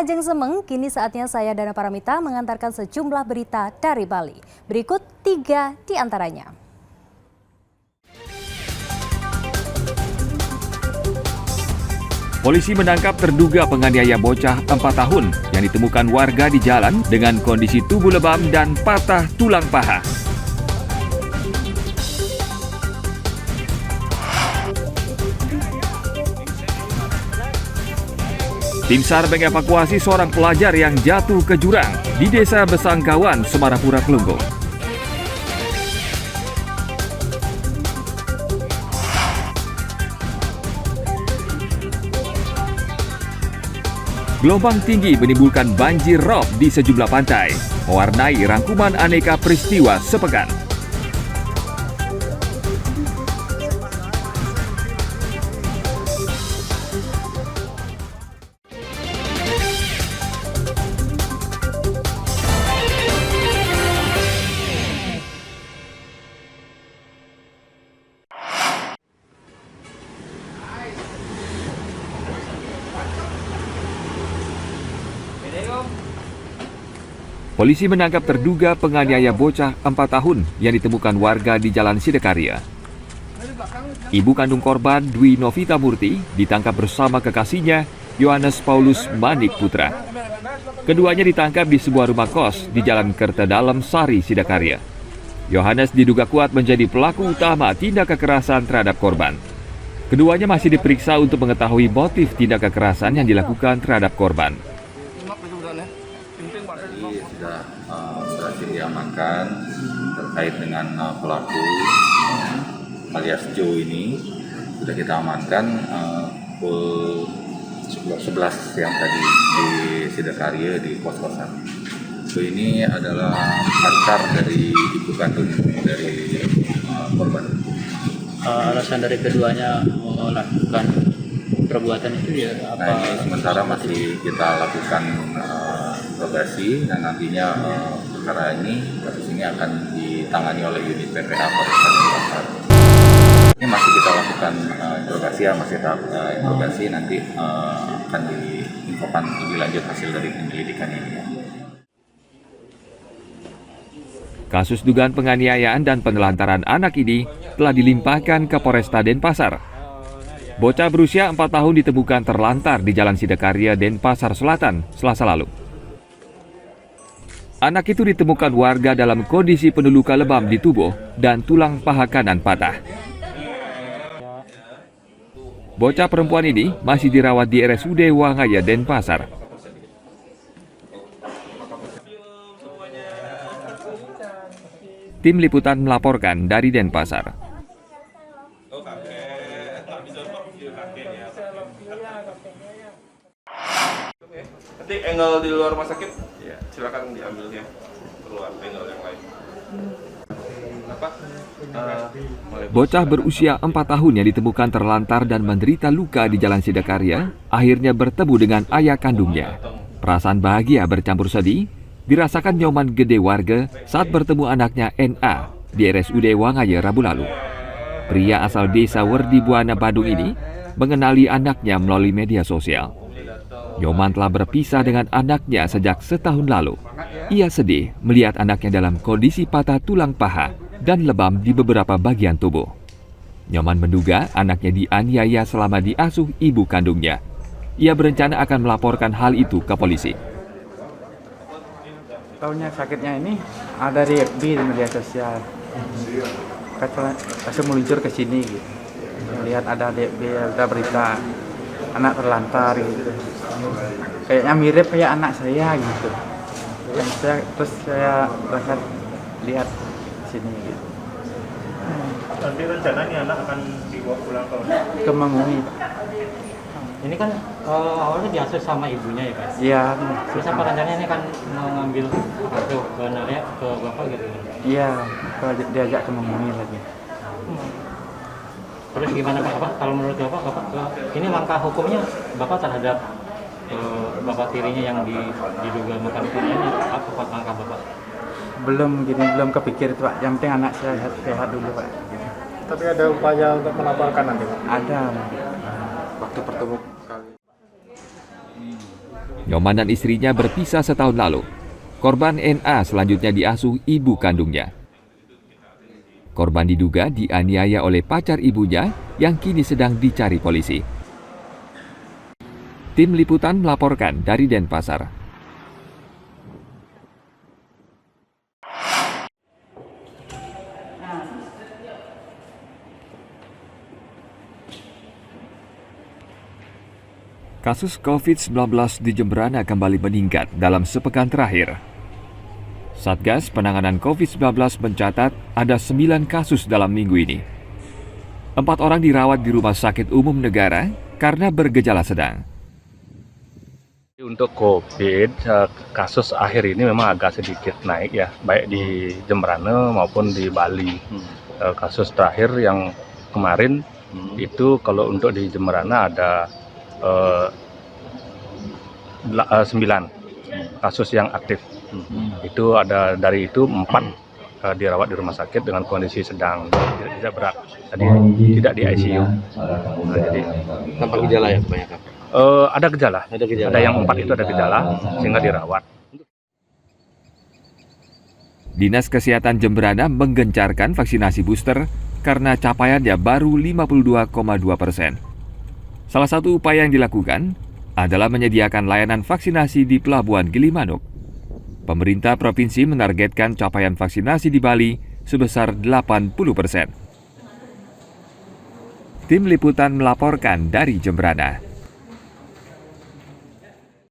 Ajeng Semeng, kini saatnya saya Dana Paramita mengantarkan sejumlah berita dari Bali. Berikut 3 di antaranya. Polisi menangkap terduga penganiaya bocah 4 tahun yang ditemukan warga di jalan dengan kondisi tubuh lebam dan patah tulang paha. Tim SAR mengevakuasi seorang pelajar yang jatuh ke jurang di Desa Besangkawan, Semarapura, Kelungkung. Gelombang tinggi menimbulkan banjir rob di sejumlah pantai, mewarnai rangkuman aneka peristiwa sepekan. Polisi menangkap terduga penganiaya bocah 4 tahun yang ditemukan warga di Jalan Sidekaria. Ibu kandung korban, Dwi Novita Murti, ditangkap bersama kekasihnya, Yohanes Paulus Manik Putra. Keduanya ditangkap di sebuah rumah kos di Jalan Kertadalem Sari, Sidekaria. Yohanes diduga kuat menjadi pelaku utama tindak kekerasan terhadap korban. Keduanya masih diperiksa untuk mengetahui motif tindak kekerasan yang dilakukan terhadap korban. Sudah berhasil diamankan terkait dengan pelaku alias Joe ini. Sudah kita amankan pukul 11 yang tadi di Sidekaria di kos-kosan. Joe ini adalah pacar dari ibu kandung dari korban. Alasan dari keduanya melakukan perbuatan itu ya apa? Nah, ini sementara masih kita lakukan interogasi dan nantinya perkara ini, kasus ini akan ditangani oleh unit PPA Polresta Denpasar. Ini masih kita lakukan interogasi, masih tahap interogasi, nanti akan diinfokan lebih lanjut hasil dari penyelidikan ini. Kasus dugaan penganiayaan dan penelantaran anak ini telah dilimpahkan ke Polresta Denpasar. Bocah berusia 4 tahun ditemukan terlantar di Jalan Sidekaria, Denpasar Selatan, Selasa lalu. Anak itu ditemukan warga dalam kondisi penuh luka lebam di tubuh dan tulang paha kanan patah. Bocah perempuan ini masih dirawat di RSUD Wangaya, Denpasar. Tim liputan melaporkan dari Denpasar. Nanti angle di luar rumah sakit, ya silakan diambil ya keluar angle yang lain. Bocah berusia 4 tahun yang ditemukan terlantar dan menderita luka di Jalan Sidekaria akhirnya bertemu dengan ayah kandungnya. Perasaan bahagia bercampur sedih dirasakan Nyoman Gede warga saat bertemu anaknya NA di RSUD Wangaya Rabu lalu. Pria asal desa Werdi Buana, Badung ini mengenali anaknya melalui media sosial. Nyoman telah berpisah dengan anaknya sejak setahun lalu. Ia sedih melihat anaknya dalam kondisi patah tulang paha dan lebam di beberapa bagian tubuh. Nyoman menduga anaknya dianiaya selama diasuh ibu kandungnya. Ia berencana akan melaporkan hal itu ke polisi. Tahunya sakitnya ini ada dari FB di media sosial. Langsung meluncur ke sini gitu. Lihat ada di FB, ada berita anak terlantar gitu. Kayaknya mirip kayak anak saya gitu. Terus saya berangkat lihat sini gitu. Nanti rencananya anak akan dibawa pulang ke Mangui. Ini kan awalnya diasuh sama ibunya ya Pak? Iya. Terus apa rencananya ini kan mengambil asuh ke Naria, ke Bapak gitu? Iya, diajak ke Mangui lagi. Terus gimana Pak? Kalau menurut Bapak, ini langkah hukumnya Bapak terhadap Bapak tirinya yang diduga makan ini apa Pak langkah Bapak? Belum kepikir itu Pak. Yang penting anak saya sehat dulu Pak. Tapi ada upaya untuk melaporkan nanti Pak? Ada. Waktu pertemu kali. Nyoman dan istrinya berpisah setahun lalu. Korban NA selanjutnya diasuh ibu kandungnya. Korban diduga dianiaya oleh pacar ibunya yang kini sedang dicari polisi. Tim Liputan melaporkan dari Denpasar. Kasus COVID-19 di Jemberana kembali meningkat dalam sepekan terakhir. Satgas Penanganan COVID-19 mencatat ada 9 kasus dalam minggu ini. 4 orang dirawat di Rumah Sakit Umum Negara karena bergejala sedang. Untuk COVID, kasus akhir ini memang agak sedikit naik ya, baik di Jemberana maupun di Bali. Kasus terakhir yang kemarin itu kalau untuk di Jemberana ada 9 kasus yang aktif. Itu ada dari itu 4 dirawat di rumah sakit dengan kondisi sedang, tidak berat, tidak di ICU. Jadi tanpa gejala ya kebanyakan. Ada gejala. Ada yang 4 itu ada gejala sehingga dirawat. Dinas Kesehatan Jemberana menggencarkan vaksinasi booster karena capaiannya baru 52,2%. Salah satu upaya yang dilakukan adalah menyediakan layanan vaksinasi di Pelabuhan Gilimanuk. Pemerintah provinsi menargetkan capaian vaksinasi di Bali sebesar 80%. Tim Liputan melaporkan dari Jemberana.